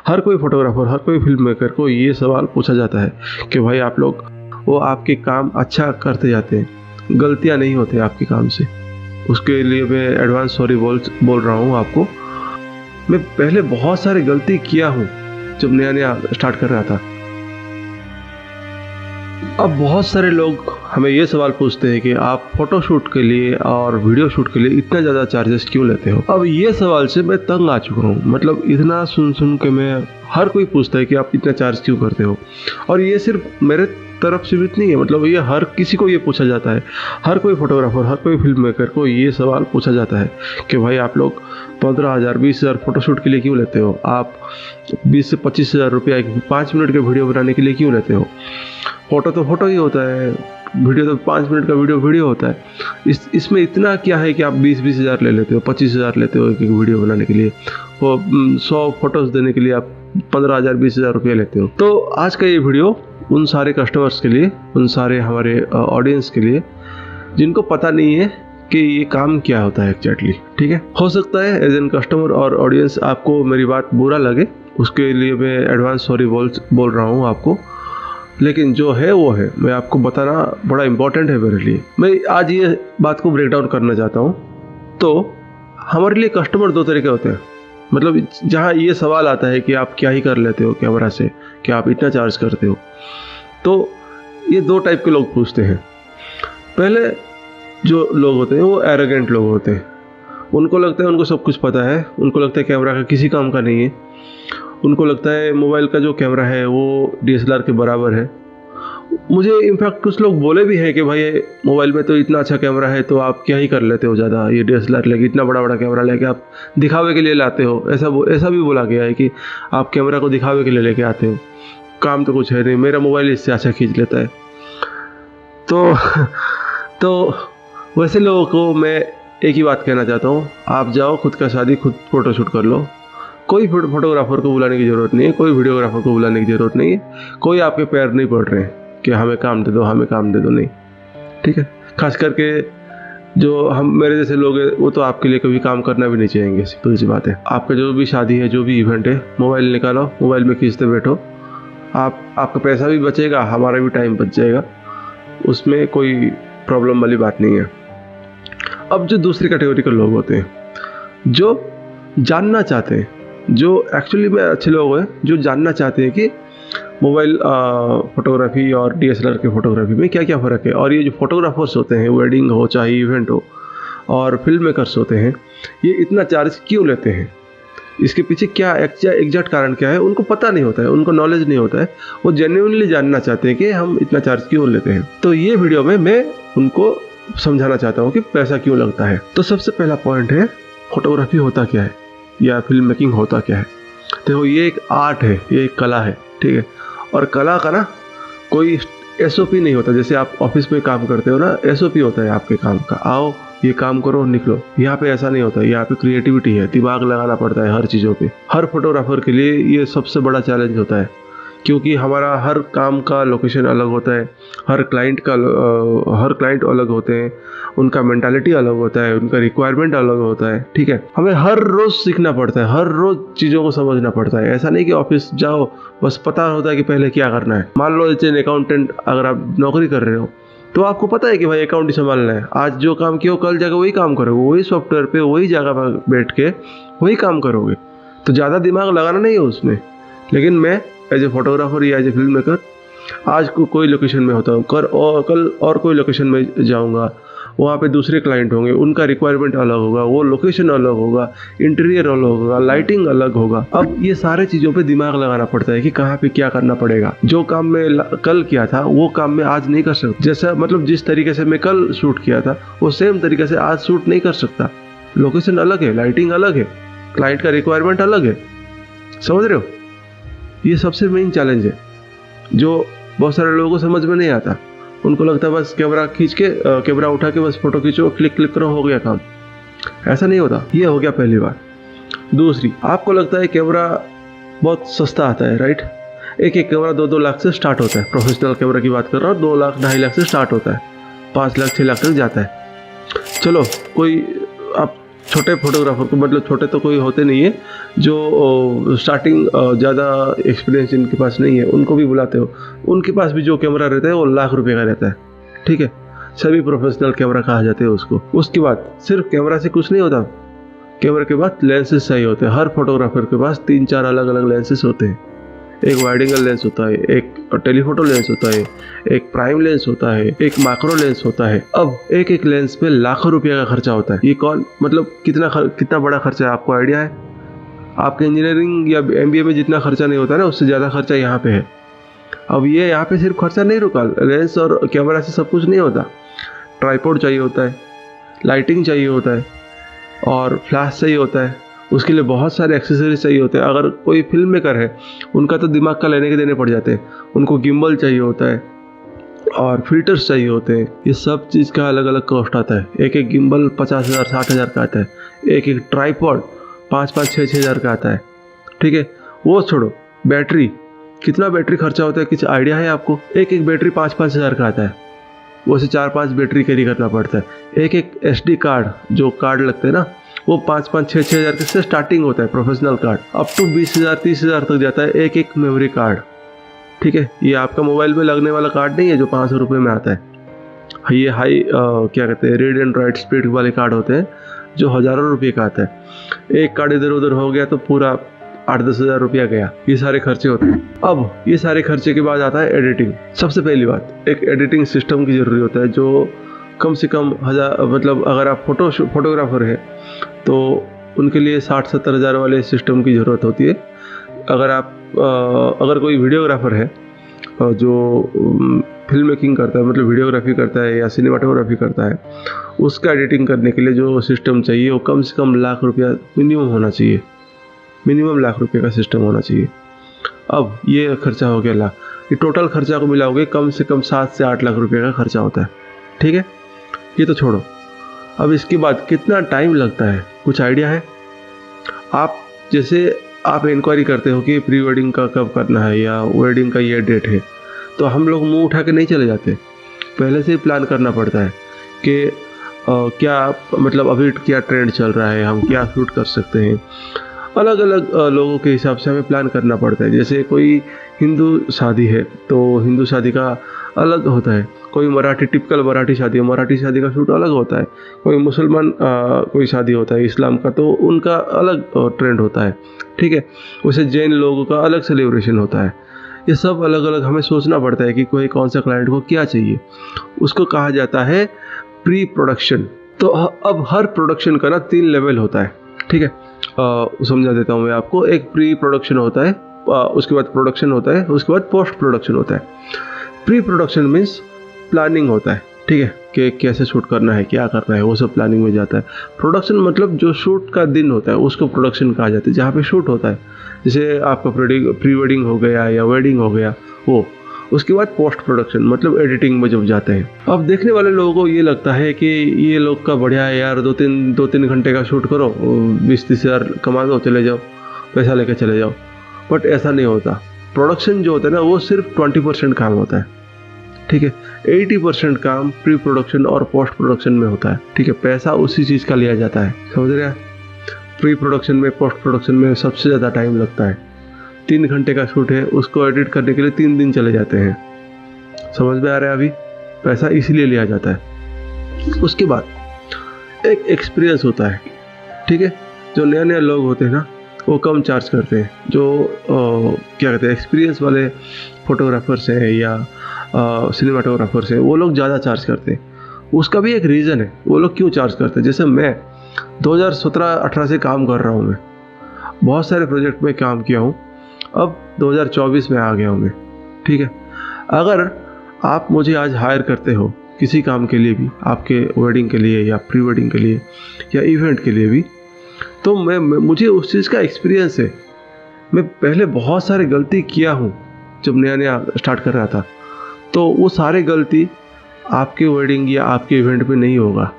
हर कोई फोटोग्राफर, हर कोई film maker को ये सवाल पूछा जाता है कि भाई आप लोग वो आपके काम अच्छा करते जाते हैं, गलतियां नहीं होती आपके काम से। उसके लिए मैं एडवांस सॉरी बोल रहा हूँ आपको। मैं पहले बहुत सारी गलती किया हूँ जब नया नया स्टार्ट कर रहा था। अब बहुत सारे लोग हमें ये सवाल पूछते हैं कि आप फोटो शूट के लिए और वीडियो शूट के लिए इतना ज़्यादा चार्जेस क्यों लेते हो। अब ये सवाल से मैं तंग आ चुका हूँ। मतलब इतना सुन के मैं, हर कोई पूछता है कि आप इतना चार्ज क्यों करते हो। और ये सिर्फ मेरे तरफ सीमित नहीं है, मतलब ये हर किसी को ये पूछा जाता है। हर कोई फोटोग्राफर, हर कोई फिल्म मेकर को ये सवाल पूछा जाता है कि भाई आप लोग 15,000 20,000 फोटोशूट के लिए क्यों लेते हो। आप 20 से 25,000 रुपया 5 मिनट के वीडियो बनाने के लिए क्यों लेते हो। फोटो तो फोटो ही होता है, वीडियो तो 5 मिनट का वीडियो होता है। इसमें इतना क्या है कि आप 20-20 हज़ार ले लेते हो, 25,000 लेते हो एक वीडियो बनाने के लिए। वो 100 फोटोज़ देने के लिए आप 15,000 20,000 रुपये लेते हो। तो आज का ये वीडियो उन सारे कस्टमर्स के लिए, उन सारे हमारे ऑडियंस के लिए जिनको पता नहीं है कि ये काम क्या होता है एग्जैक्टली। ठीक है, हो सकता है एज एन कस्टमर और ऑडियंस आपको मेरी बात बुरा लगे, उसके लिए मैं एडवांस सॉरी बोल रहा हूँ आपको। लेकिन जो है वो है, मैं आपको बताना बड़ा इम्पोर्टेंट है मेरे लिए। मैं आज ये बात को ब्रेक डाउन करना चाहता हूँ। तो हमारे लिए कस्टमर 2 तरह के होते हैं। मतलब जहाँ ये सवाल आता है कि आप क्या ही कर लेते हो कैमरा से, क्या आप इतना चार्ज करते हो, तो ये 2 टाइप के लोग पूछते हैं। पहले जो लोग होते हैं वो एरोगेंट लोग होते हैं। उनको लगता है उनको सब कुछ पता है, उनको लगता है कैमरा का किसी काम का नहीं है। उनको लगता है मोबाइल का जो कैमरा है वो DSLR के बराबर है। मुझे इनफैक्ट कुछ लोग बोले भी हैं कि भाई मोबाइल में तो इतना अच्छा कैमरा है तो आप क्या ही कर लेते हो ज़्यादा, ये DSLR लेके, इतना बड़ा बड़ा कैमरा लेके आप दिखावे के लिए लाते हो। ऐसा भी बोला गया है कि आप कैमरा को दिखावे के लिए लेके आते हो, काम तो कुछ है नहीं, मेरा मोबाइल इससे अच्छा खींच लेता है। तो वैसे लोगों को मैं एक ही बात कहना चाहता हूँ, आप जाओ खुद का शादी खुद फोटोशूट कर लो। कोई फोटोग्राफर को बुलाने की ज़रूरत नहीं है, कोई वीडियोग्राफर को बुलाने की ज़रूरत नहीं है। कोई आपके पैर नहीं पड़ रहे हैं कि हमें काम दे दो, हमें काम दे दो, नहीं। ठीक है, खास करके जो हम मेरे जैसे लोग हैं वो तो आपके लिए कभी काम करना भी नहीं चाहेंगे। सिंपल सी बात है। आपका जो भी शादी है, जो भी इवेंट है, मोबाइल निकालो, मोबाइल में खींचते बैठो। आपका पैसा भी बचेगा, हमारा भी टाइम बच जाएगा, उसमें कोई प्रॉब्लम वाली बात नहीं है। अब जो दूसरी कैटेगरी के लोग होते हैं, जो जानना चाहते हैं, जो एक्चुअली में अच्छे लोग हैं, जो जानना चाहते हैं कि मोबाइल फोटोग्राफी और DSLR के फोटोग्राफी में क्या क्या फ़र्क है। और ये जो फोटोग्राफर्स होते हैं, वेडिंग हो चाहे इवेंट हो, और फिल्म मेकर्स होते हैं, ये इतना चार्ज क्यों लेते हैं, इसके पीछे क्या एग्जैक्ट कारण क्या है, उनको पता नहीं होता है, उनको नॉलेज नहीं होता है। वो जेन्युइनली जानना चाहते हैं कि हम इतना चार्ज क्यों लेते हैं। तो ये वीडियो में मैं उनको समझाना चाहता हूँ कि पैसा क्यों लगता है। तो सबसे पहला पॉइंट है, फोटोग्राफी होता क्या है या फिल्म मेकिंग होता क्या है। देखो, ये एक आर्ट है, ये एक कला है। ठीक है, और कला का ना कोई SOP नहीं होता। जैसे आप ऑफिस में काम करते हो ना, SOP होता है आपके काम का, आओ ये काम करो निकलो। यहाँ पे ऐसा नहीं होता, यहाँ पे क्रिएटिविटी है, दिमाग लगाना पड़ता है हर चीज़ों पे। हर फोटोग्राफर के लिए ये सबसे बड़ा चैलेंज होता है, क्योंकि हमारा हर काम का लोकेशन अलग होता है, हर क्लाइंट अलग होते हैं, उनका मेंटालिटी अलग होता है, उनका रिक्वायरमेंट अलग होता है। ठीक है, हमें हर रोज़ सीखना पड़ता है, हर रोज़ चीज़ों को समझना पड़ता है। ऐसा नहीं कि ऑफिस जाओ बस पता होता है कि पहले क्या करना है। मान लो एज एन अकाउंटेंट अगर आप नौकरी कर रहे हो तो आपको पता है कि भाई अकाउंट ही संभालना है। आज जो काम किया कल जाकर वही काम करोगे, वही सॉफ्टवेयर पे वही जगह पर बैठ के वही काम करोगे, तो ज़्यादा दिमाग लगाना नहीं है उसमें। लेकिन मैं एज ए फोटोग्राफर या एज ए फिल्म मेकर आज कोई लोकेशन में होता हूँ, कल और कोई लोकेशन में जाऊँगा, वहाँ पे दूसरे क्लाइंट होंगे, उनका रिक्वायरमेंट अलग होगा, वो लोकेशन अलग होगा, इंटीरियर अलग होगा, लाइटिंग अलग होगा। अब ये सारे चीज़ों पे दिमाग लगाना पड़ता है कि कहाँ पे क्या करना पड़ेगा। जो काम मैं कल किया था वो काम मैं आज नहीं कर सकता। जैसा मतलब जिस तरीके से मैं कल शूट किया था वो सेम तरीके से आज शूट नहीं कर सकता। लोकेशन अलग है, लाइटिंग अलग है, क्लाइंट का रिक्वायरमेंट अलग है। समझ रहे हो, ये सबसे मेन चैलेंज है जो बहुत सारे लोगों को समझ में नहीं आता। उनको लगता है बस कैमरा उठा के बस फोटो खींचो, क्लिक करो, हो गया काम। ऐसा नहीं होता। ये हो गया पहली बात। दूसरी, आपको लगता है कैमरा बहुत सस्ता आता है, राइट। एक कैमरा 2-2 लाख से स्टार्ट होता है। प्रोफेशनल कैमरा की बात कर रहा हूँ, 2 लाख 2.5 लाख से स्टार्ट होता है, 5 लाख 6 लाख तक जाता है। चलो कोई आप छोटे फोटोग्राफर को, मतलब छोटे तो कोई होते नहीं है, जो स्टार्टिंग ज़्यादा एक्सपीरियंस इनके पास नहीं है, उनको भी बुलाते हो। उनके पास भी जो कैमरा रहता है वो लाख रुपए का रहता है, ठीक है। सभी प्रोफेशनल कैमरा कहा जाते हैं उसको। उसके बाद सिर्फ कैमरा से कुछ नहीं होता, कैमरे के बाद लेंसेज चाहिए होते हैं। हर फोटोग्राफर के पास 3-4 अलग अलग लेंसेज होते हैं। एक वाइड एंगल लेंस होता है, एक टेलीफोटो लेंस होता है, एक प्राइम लेंस होता है, एक मैक्रो लेंस होता है। अब एक एक लेंस पे लाखों रुपया का खर्चा होता है। ये कौन, मतलब कितना बड़ा खर्चा है, आपको आइडिया है? आपके इंजीनियरिंग या MBA में जितना खर्चा नहीं होता है ना, उससे ज़्यादा खर्चा यहाँ पे है। अब ये यहाँ पे सिर्फ खर्चा नहीं रुका, लेंस और कैमरा से सब कुछ नहीं होता। ट्राइपॉड चाहिए होता है, लाइटिंग चाहिए होता है, और फ्लैश चाहिए होता है। उसके लिए बहुत सारे एक्सेसरीज चाहिए होते हैं। अगर कोई फिल्म मेकर है, उनका तो दिमाग का लेने के देने पड़ जाते हैं। उनको गिम्बल चाहिए होता है और फिल्टर्स चाहिए होते हैं। ये सब चीज़ का अलग अलग कॉस्ट आता है। एक एक गिम्बल 50,000 60,000 का आता है। एक एक ट्राइपॉड 5-5 6-6 हज़ार का आता है, ठीक है। वो छोड़ो, बैटरी, कितना बैटरी खर्चा होता है, कुछ आइडिया है आपको? एक एक बैटरी 5-5 हज़ार का आता है। वो से 4-5 बैटरी कैरी करना पड़ता है। एक एक SD कार्ड, जो कार्ड लगते हैं ना, वो 5-5 6-6 हज़ार से स्टार्टिंग होता है। प्रोफेशनल कार्ड अप टू 20,000 30,000 तक जाता है, एक एक मेमोरी कार्ड, ठीक है। ये आपका मोबाइल में लगने वाला कार्ड नहीं है जो 500 रुपये में आता है। ये हाई क्या कहते हैं, रीड एंड राइट स्पीड वाले कार्ड होते हैं, जो हज़ारों रुपये का आता है। एक कार्ड इधर उधर हो गया तो पूरा 8-10 हज़ार रुपया गया। ये सारे खर्चे होते हैं। अब ये सारे खर्चे के बाद आता है एडिटिंग। सबसे पहली बात, एक एडिटिंग सिस्टम की ज़रूरी होता है, जो कम से कम मतलब अगर आप फोटोग्राफर है तो उनके लिए 60-70 हज़ार वाले सिस्टम की ज़रूरत होती है। अगर कोई वीडियोग्राफर है जो फिल्म मेकिंग करता है, मतलब वीडियोग्राफी करता है या सिनेमाटोग्राफी करता है, उसका एडिटिंग करने के लिए जो सिस्टम चाहिए वो कम से कम लाख रुपया मिनिमम होना चाहिए। मिनिमम लाख रुपये का सिस्टम होना चाहिए। अब ये खर्चा हो गया लाख। ये टोटल खर्चा को मिलाओगे कम से कम 7 से 8 लाख रुपये का खर्चा होता है, ठीक है। ये तो छोड़ो, अब इसके बाद कितना टाइम लगता है, कुछ आइडिया है? आप इंक्वायरी करते हो कि प्री वेडिंग का कब करना है या वेडिंग का ये डेट है, तो हम लोग मुंह उठा के नहीं चले जाते। पहले से ही प्लान करना पड़ता है कि क्या, मतलब अभी क्या ट्रेंड चल रहा है, हम क्या शूट कर सकते हैं। अलग अलग लोगों के हिसाब से हमें प्लान करना पड़ता है। जैसे कोई हिंदू शादी है तो हिंदू शादी का अलग होता है, कोई मराठी, टिपिकल मराठी शादी है, मराठी शादी का शूट अलग होता है। कोई मुसलमान कोई शादी होता है इस्लाम का, तो उनका अलग ट्रेंड होता है, ठीक है। वैसे जैन लोगों का अलग सेलिब्रेशन होता है। ये सब अलग अलग हमें सोचना पड़ता है कि कोई कौन सा क्लाइंट को क्या चाहिए। उसको कहा जाता है प्री प्रोडक्शन। तो अब हर प्रोडक्शन का ना 3 लेवल होता है, ठीक है। समझा देता हूँ मैं आपको। एक प्री प्रोडक्शन होता है, उसके बाद प्रोडक्शन होता है, उसके बाद पोस्ट प्रोडक्शन होता है। प्री प्रोडक्शन मीन्स प्लानिंग होता है, ठीक है, कि कैसे शूट करना है, क्या करना है, वो सब प्लानिंग में जाता है। प्रोडक्शन मतलब जो शूट का दिन होता है उसको प्रोडक्शन कहा जाता है, जहाँ पे शूट होता है। जैसे आपका प्री वेडिंग हो गया या वेडिंग हो गया वो। उसके बाद पोस्ट प्रोडक्शन मतलब एडिटिंग में जब जाते हैं। अब देखने वाले लोगों को ये लगता है कि ये लोग का बढ़िया है यार, 2-3 घंटे का शूट करो, 20-30 हज़ार कमा दो, चले जाओ, पैसा लेके चले जाओ। बट ऐसा नहीं होता। प्रोडक्शन जो होता है ना, वो सिर्फ 20% काम होता है, ठीक है। 80% काम प्री प्रोडक्शन और पोस्ट प्रोडक्शन में होता है, ठीक है। पैसा उसी चीज़ का लिया जाता है, समझ रहे हैं? प्री प्रोडक्शन में, पोस्ट प्रोडक्शन में सबसे ज़्यादा टाइम लगता है। 3 घंटे का शूट है, उसको एडिट करने के लिए 3 दिन चले जाते हैं। समझ में आ रहा है? अभी पैसा इसीलिए लिया जाता है। उसके बाद एक एक्सपीरियंस होता है, ठीक है। जो नया नया लोग होते हैं ना, वो कम चार्ज करते हैं। जो क्या कहते हैं, एक्सपीरियंस वाले फोटोग्राफर्स हैं या सिनेमाटोग्राफर्स हैं, वो लोग ज़्यादा चार्ज करते हैं। उसका भी एक रीज़न है वो लोग क्यों चार्ज करते हैं। जैसे मैं 2017-18 से काम कर रहा हूँ, मैं बहुत सारे प्रोजेक्ट में काम किया हूँ। अब 2024 में आ गया हूँ मैं, ठीक है। अगर आप मुझे आज हायर करते हो किसी काम के लिए भी, आपके वेडिंग के लिए या प्री वेडिंग के लिए या इवेंट के लिए भी, तो मुझे उस चीज़ का एक्सपीरियंस है। मैं पहले बहुत सारे गलती किया हूँ जब नया नया स्टार्ट कर रहा था, तो वो सारे गलती आपके वेडिंग या आपके इवेंट में नहीं होगा,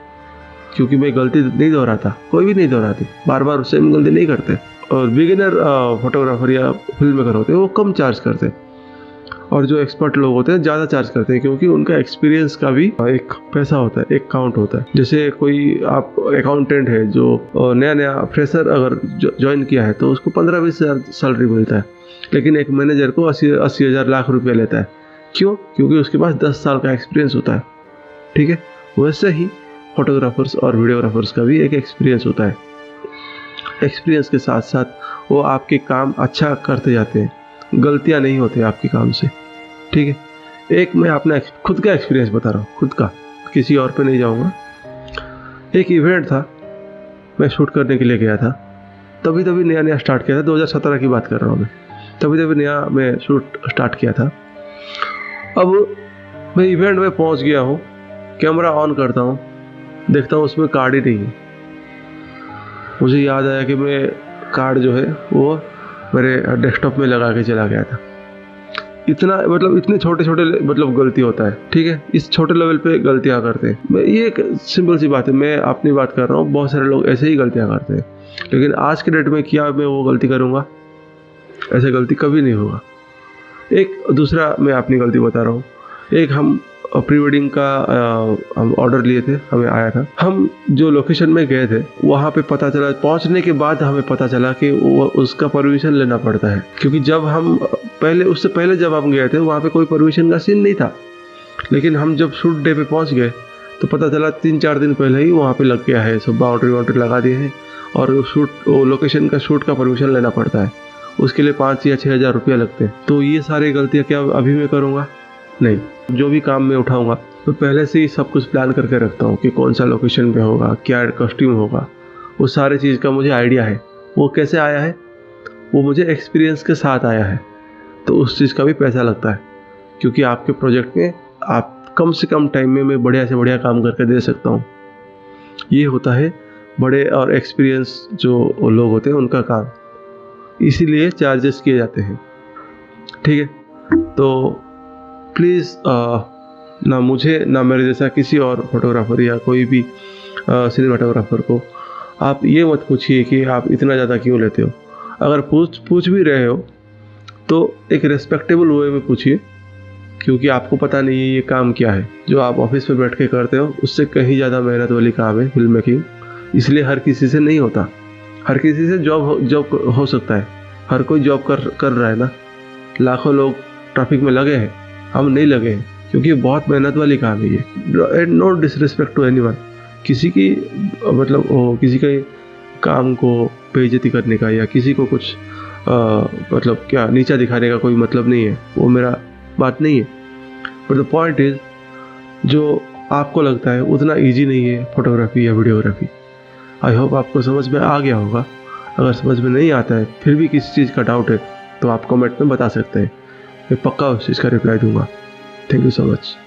क्योंकि मैं गलती नहीं दोहराता, कोई भी नहीं दोहराती, बार बार सेम गलती नहीं करते। और बिगिनर फोटोग्राफर या फिल्म मेकर होते हैं, वो कम चार्ज करते। और जो एक्सपर्ट लोग होते हैं ज़्यादा चार्ज करते हैं, क्योंकि उनका एक्सपीरियंस का भी एक पैसा होता है, एक काउंट होता है। जैसे कोई आप अकाउंटेंट है जो नया नया फ्रेशर अगर ज्वाइन किया है तो उसको 15-20 हज़ार सैलरी मिलता है, लेकिन एक मैनेजर को 80 हज़ार लाख रुपये लेता है। क्यों? क्योंकि उसके पास 10 साल का एक्सपीरियंस होता है। ठीक है, वैसे ही फोटोग्राफर्स और वीडियोग्राफर्स का भी एक एक्सपीरियंस होता है। एक्सपीरियंस के साथ साथ वो आपके काम अच्छा करते जाते हैं, गलतियां नहीं होती आपके काम से। ठीक है, एक मैं अपना खुद का एक्सपीरियंस बता रहा हूँ, खुद का, किसी और पे नहीं जाऊँगा। एक इवेंट था, मैं शूट करने के लिए गया था, तभी नया नया स्टार्ट किया था, 2017 की बात कर रहा हूँ मैं, तभी नया मैं शूट स्टार्ट किया था। अब मैं इवेंट में पहुँच गया हूँ, कैमरा ऑन करता हूँ, देखता हूँ उसमें कार्ड ही नहीं है। मुझे याद आया कि मैं कार्ड जो है वो मेरे डेस्कटॉप में लगा के चला गया था। इतना मतलब इतने छोटे छोटे मतलब गलती होता है। ठीक है, इस छोटे लेवल पे गलतियां करते हैं। मैं ये एक सिंपल सी बात है, मैं अपनी बात कर रहा हूँ, बहुत सारे लोग ऐसे ही गलतियां करते हैं, लेकिन आज के डेट में क्या मैं वो गलती करूँगा? ऐसे गलती कभी नहीं होगा। एक दूसरा मैं अपनी गलती बता रहा हूँ। एक हम प्री वेडिंग का हम ऑर्डर लिए थे, हमें आया था। हम जो लोकेशन में गए थे वहाँ पे पता चला, पहुँचने के बाद हमें पता चला कि उसका परमिशन लेना पड़ता है, क्योंकि जब हम उससे पहले जब हम गए थे वहाँ पे कोई परमिशन का सीन नहीं था। लेकिन हम जब शूट डे पे पहुँच गए तो पता चला 3-4 दिन पहले ही वहाँ पे लग गया है, सब बाउंड्री लगा दिए हैं, और लोकेशन का शूट का परमिशन लेना पड़ता है। उसके लिए 5 या 6 हज़ार रुपया लगते हैं। तो ये सारी गलतियाँ क्या अभी मैं करूँगा? नहीं। जो भी काम मैं उठाऊंगा तो पहले से ही सब कुछ प्लान करके रखता हूँ कि कौन सा लोकेशन पे होगा, क्या कॉस्ट्यूम होगा, वो सारी चीज़ का मुझे आइडिया है। वो कैसे आया है? वो मुझे एक्सपीरियंस के साथ आया है। तो उस चीज़ का भी पैसा लगता है, क्योंकि आपके प्रोजेक्ट में आप कम से कम टाइम में मैं बढ़िया से बढ़िया काम करके दे सकता हूँ। ये होता है बड़े और एक्सपीरियंस जो लोग होते हैं उनका काम, इसीलिए चार्जेस किए जाते हैं। ठीक है, तो प्लीज़ ना मुझे ना मेरे जैसा किसी और फोटोग्राफर या कोई भी सिनेमाटोग्राफर को आप ये मत पूछिए कि आप इतना ज़्यादा क्यों लेते हो। अगर पूछ भी रहे हो तो एक रेस्पेक्टेबल वे में पूछिए, क्योंकि आपको पता नहीं है ये काम क्या है। जो आप ऑफिस में बैठ के करते हो उससे कहीं ज़्यादा मेहनत वाली काम है फिल्म मेकिंग, इसलिए हर किसी से नहीं होता। हर किसी से जॉब हो सकता है, हर कोई जॉब कर रहा है ना। लाखों लोग ट्रैफिक में लगे हैं, हम नहीं लगे हैं, क्योंकि बहुत मेहनत वाली काम है ये। नो डिसरिस्पेक्ट टू एनीवन, किसी की मतलब किसी के काम को बेइज्जती करने का या किसी को कुछ मतलब क्या नीचा दिखाने का कोई मतलब नहीं है, वो मेरा बात नहीं है। बट द पॉइंट इज, जो आपको लगता है उतना इजी नहीं है फोटोग्राफी या वीडियोग्राफी। आई होप आपको समझ में आ गया होगा। अगर समझ में नहीं आता है, फिर भी किसी चीज़ का डाउट है, तो आप कमेंट में बता सकते हैं, मैं पक्का उस चीज़ का रिप्लाई दूंगा। Thank you so much.